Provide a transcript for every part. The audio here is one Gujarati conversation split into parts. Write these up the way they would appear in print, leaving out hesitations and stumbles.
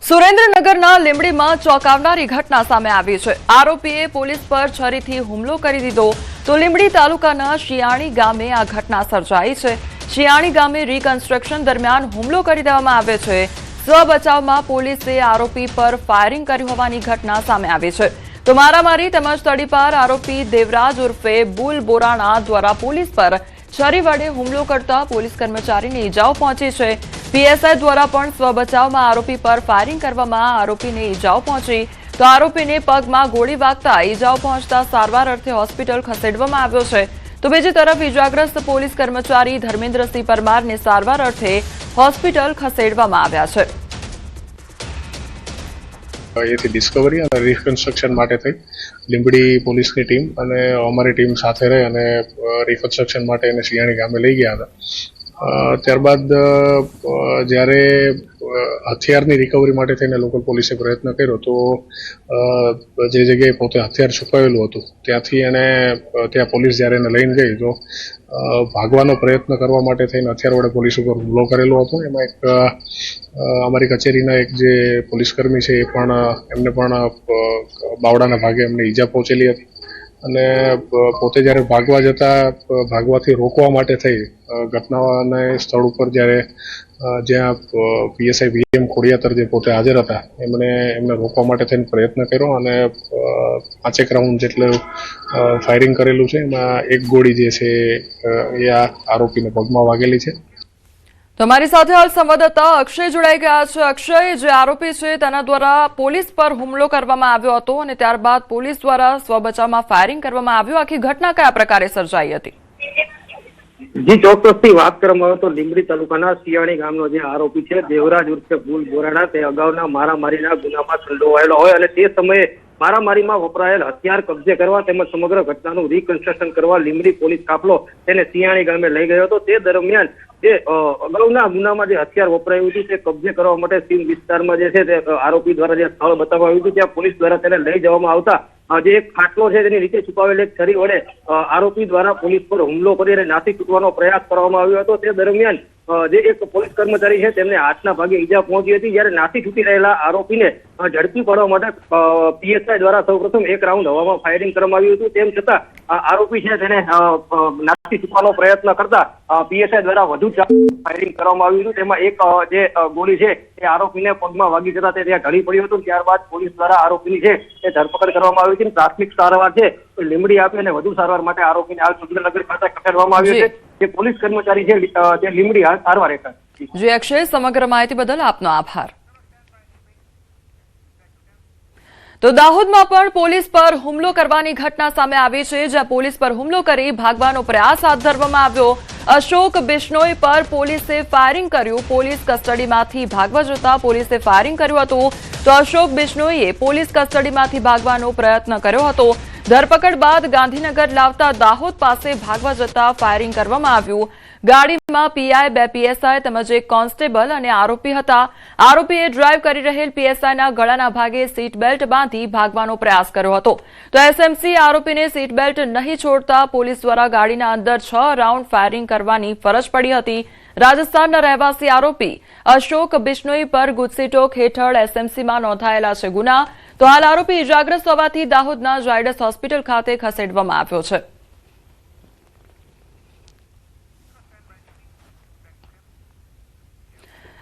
સુરેન્દ્રનગરના લીંબડીમાં ચોંકાવનારી ઘટના સામે આવી છે। આરોપીએ પોલીસ પર છરીથી હુમલો કરી દીધો તો લીંબડી તાલુકાના શિયાણી ગામે આ ઘટના સર્જાઈ છે। શિયાણી ગામે રીકન્સ્ટ્રક્શન દરમિયાન હુમલો કરી દેવામાં આવ્યો છે। સ્વ બચાવમાં પોલીસે આરોપી પર ફાયરિંગ કર્યું હોવાની ઘટના સામે આવી છે। તો મારામારી તેમજ તડીપાર આરોપી દેવરાજ ઉર્ફે બુલ બોરાણા દ્વારા પોલીસ પર છરી વડે હુમલો કરતા પોલીસ કર્મચારીને ઈજાઓ પહોંચી છે। પીએસઆઈ દ્વારા પણ સ્વ બચાવમાં આરોપી પર ફાયરિંગ કરવામાં આરોપીને ઈજાઓ પહોંચી તો આરોપીને પગમાં ગોળી વાગતા ઈજાઓ પહોંચતા સારવાર અર્થે હોસ્પિટલ ખસેડવામાં આવ્યો છે। તો બીજી તરફ ઈજાગ્રસ્ત પોલીસ કર્મચારી ધર્મેન્દ્રસિંહ પરમારને સારવાર અર્થે હોસ્પિટલ ખસેડવામાં આવ્યા છે। અહીંથી ડિસ્કવરી અને રિકન્સ્ટ્રક્શન માટે થઈ લીંબડી પોલીસની ટીમ અને અમારી ટીમ સાથે રહી અને રિકન્સ્ટ્રક્શન માટે એને શિયાણી ગામે લઈ ગયા હતા। ત્યારબાદ જ્યારે હથિયારની રિકવરી માટે થઈને લોકલ પોલીસે પ્રયત્ન કર્યો તો જે જગ્યાએ પોતે હથિયાર છુપાવેલું હતું ત્યાંથી એને ત્યાં પોલીસ જ્યારે એને લઈને ગઈ તો ભાગવાનો પ્રયત્ન કરવા માટે થઈને હથિયાર વડે પોલીસ ઉપર હુમલો કરેલો હતો। એમાં એક અમારી કચેરીના એક જે પોલીસકર્મી છે એમને પણ બાવડાના ભાગે એમને ઈજા પહોંચેલી હતી અને પોતે જ્યારે ભાગવાથી રોકવા માટે થઈ ઘટનાને સ્થળ ઉપર જ્યારે જ્યાં પીએસઆઈ વીએમ ખોડિયાતર જે પોતે હાજર હતા એમને રોકવા માટે થઈને પ્રયત્ન કર્યો અને 5 રાઉન્ડ જેટલું ફાયરિંગ કરેલું છે। એમાં એક ગોળી જે છે એ આ આરોપીને પગમાં વાગેલી છે। તમારી સાથે હાલ સંવાદદાતા અક્ષય જોડાઈ ગયા છે। અક્ષય, જે આરોપી છે તેના દ્વારા પોલીસ પર હુમલો કરવામાં આવ્યો હતો અને ત્યારબાદ પોલીસ દ્વારા સ્વ બચાવમાં ફાયરિંગ કરવામાં આવ્યું, આખી ઘટના કયા પ્રકારે સર્જાઈ હતી? જી, ચોક્કસથી વાત કરવામાં આવે તો લીંબડી તાલુકાના શિયાણી ગામનો જે આરોપી છે દેવરાજ ઉર્ફે બુલ બોરાણા તે અગાઉના મારામારીના ગુનામાં સંડોવાયેલો હોય અને તે સમયે મારામારીમાં વપરાયેલ હથિયાર કબજે કરવા તેમજ સમગ્ર ઘટનાનું રિકન્સ્ટ્રક્શન કરવા લીંબડી પોલીસ કાફલો તેને શિયાણી ગામે લઈ ગયો હતો। તે દરમિયાન જે અગાઉના ગુનામાં જે હથિયાર વપરાયું હતું તે કબજે કરવા માટે સીમ વિસ્તારમાં જે છે તે આરોપી દ્વારા જે સ્થળ બતાવવામાં આવ્યું હતું ત્યાં પોલીસ દ્વારા તેને લઈ જવામાં આવતા જે એક ખાટલો છે તેની નીચે છુપાવેલ એક છરી વડે આરોપી દ્વારા પોલીસ પર હુમલો કરી અને નાસી છૂટવાનો પ્રયાસ કરવામાં આવ્યો હતો। તે દરમિયાન જે એક પોલીસ કર્મચારી છે તેમને હાથના ભાગે ઈજા પહોંચી હતી। જ્યારે નાસી છૂટી રહેલા આરોપીને ઝડપી પાડવા માટે પીએસઆઈ દ્વારા સૌપ્રથમ 1 રાઉન્ડ હવામાં ફાયરિંગ કરવામાં આવ્યું હતું। તેમ છતાં આરોપી છે તેને નાસી છૂટવાનો પ્રયત્ન કરતા પીએસઆઈ દ્વારા વધુ ફાયરિંગ કરવામાં આવ્યું હતું। તેમાં એક જે ગોળી છે એ આરોપીને પગમાં વાગી જતા તે ત્યાં ઢળી પડ્યું હતું। ત્યારબાદ પોલીસ દ્વારા આરોપીની છે એ ધરપકડ કરવામાં આવી છે। પ્રાથમિક સારવાર છે લીંબડી આપી અને વધુ સારવાર માટે આરોપીને હાલ સુરેન્દ્રનગર ખાતે ખસેડવામાં આવ્યો છે। જે પોલીસ કર્મચારી છે તે લીંબડી હાલ સારવાર હેઠળ। જી અક્ષય, સમગ્ર માહિતી બદલ આપનો આભાર। તો દાહોદમાં પણ પોલીસ પર હુમલો કરવાની ઘટના સામે આવી છે, જ્યાં પોલીસ પર હુમલો કરી ભાગવાનો પ્રયાસ હાથ ધરવામાં આવ્યો। અશોક બિશ્નોઈ પર પોલીસે ફાયરિંગ કર્યું। પોલીસ કસ્ટડીમાંથી ભાગવા જતા પોલીસે ફાયરિંગ કર્યું હતું તો અશોક બિશ્નોઈએ પોલીસ કસ્ટડીમાંથી ભાગવાનો પ્રયત્ન કર્યો હતો। ધરપકડ બાદ ગાંધીનગર લાવતા દાહોદ પાસે ભાગવા જતા ફાયરિંગ કરવામાં આવ્યું। ગાડીમાં પીઆઈ, 2 પીએસઆઈ તેમજ 1 કોન્સ્ટેબલ અને આરોપી હતા। આરોપીએ ડ્રાઈવ કરી રહેલ પીએસઆઈના ગળાના ભાગે સીટ બેલ્ટ બાંધી ભાગવાનો પ્રયાસ કર્યો હતો તો એસએમસી આરોપીને સીટ બેલ્ટ નહીં છોડતા પોલીસ દ્વારા ગાડીના અંદર 6 રાઉન્ડ ફાયરિંગ કરવાની ફરજ પડી હતી। રાજસ્થાનના રહેવાસી આરોપી અશોક બિશ્નોઈ પર ગુજસીટોક હેઠળ એસએમસીમાં નોંધાયેલા છે ગુના। તો હાલ આરોપી ઇજાગ્રસ્ત હોવાથી દાહોદના ઝાયડસ હોસ્પિટલ ખાતે ખસેડવામાં આવ્યો છે।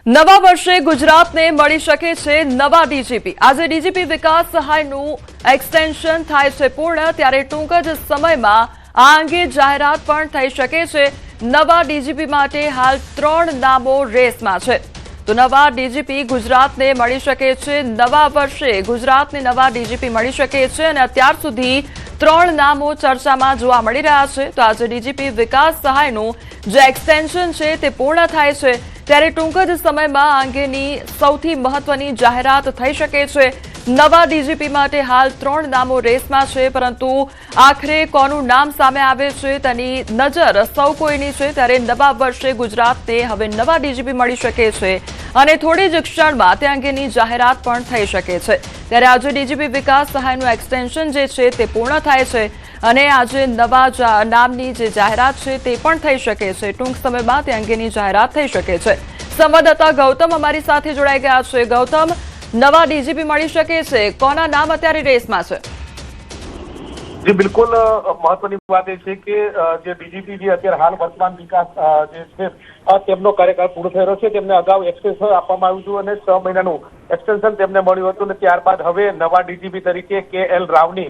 નવા વર્ષે ગુજરાતને મળી શકે છે નવા ડીજીપી। આજે ડીજીપી વિકાસ સહાયનું એક્સટેન્શન થાય છે પૂર્ણ, ત્યારે ટૂંક જ સમયમાં આ અંગે જાહેરાત પણ થઈ શકે છે। નવા ડીજીપી માટે હાલ 3 નામો રેસમાં છે। તો નવા ડીજીપી ગુજરાતને મળી શકે છે। નવા વર્ષે ગુજરાતને નવા ડીજીપી મળી શકે છે અને અત્યાર સુધી 3 નામો ચર્ચામાં જોવા મળી રહ્યા છે। તો આજે ડીજીપી વિકાસ સહાયનું જે એક્સટેન્શન છે તે પૂર્ણ થાય છે, ત્યારે ટૂંક જ સમયમાં આ અંગેની સૌથી મહત્વની જાહેરાત થઈ શકે છે। નવા ડીજીપી માટે હાલ 3 નામો રેસમાં છે, પરંતુ આખરે કોનું નામ સામે આવે છે તેની નજર સૌ કોઈની છે। ત્યારે નવા વર્ષે ગુજરાતને હવે નવા ડીજીપી મળી શકે છે અને થોડી જ ક્ષણમાં તે અંગેની જાહેરાત પણ થઈ શકે છે। ત્યારે આજે ડીજીપી વિકાસ સહાયનું એક્સટેન્શન જે છે તે પૂર્ણ થાય છે અને આજે નવા નામની જે જાહેરાત છે તે પણ થઈ શકે છે। ટૂંક સમયમાં તે અંગેની જાહેરાત થઈ શકે છે। સંવાદદાતા ગૌતમ અમારી સાથે જોડાઈ ગયા છે। ગૌતમ, નવા ડીજીપી મળી શકે છે? કોના નામ અત્યારે રેસમાં છે? જી બિલકુલ મહત્વની વાત એ છે કે જે ડીજીપી જે અત્યારે હાલ વર્તમાન વિકાસ જે છે તેમનો કાર્યકાળ પૂરો થયો છે. તેમને અગાઉ એક્સટેન્શન આપવામાં આવ્યું હતું અને 6 મહિનાનું એક્સટેન્શન તેમને મળ્યું હતું અને ત્યારબાદ હવે નવા ડીજીપી તરીકે KL રાવની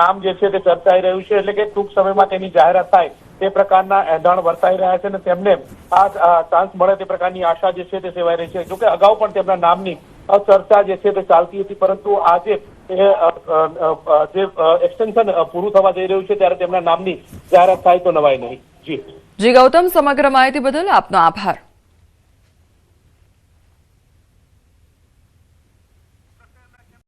નામ જે છે તે ચર્ચાઈ રહ્યું છે. એટલે કે ટૂંક સમયમાં તેની જાહેરાત થાય તે પ્રકારના એંધાણ વર્તાઈ રહ્યા છે અને તેમને આ ચાન્સ મળે તે પ્રકારની આશા જે છે તે સેવાઈ રહી છે. જોકે અગાઉ પણ તેમના નામની ચર્ચા જે છે તે ચાલતી હતી, પરંતુ આજે જે એક્સટેન્શન પૂરું થવા જઈ રહ્યું છે ત્યારે તેમના નામની જાહેરાત થાય તો નવાય નહીં. જી ગૌતમ, સમગ્ર માહિતી બદલ આપનો આભાર.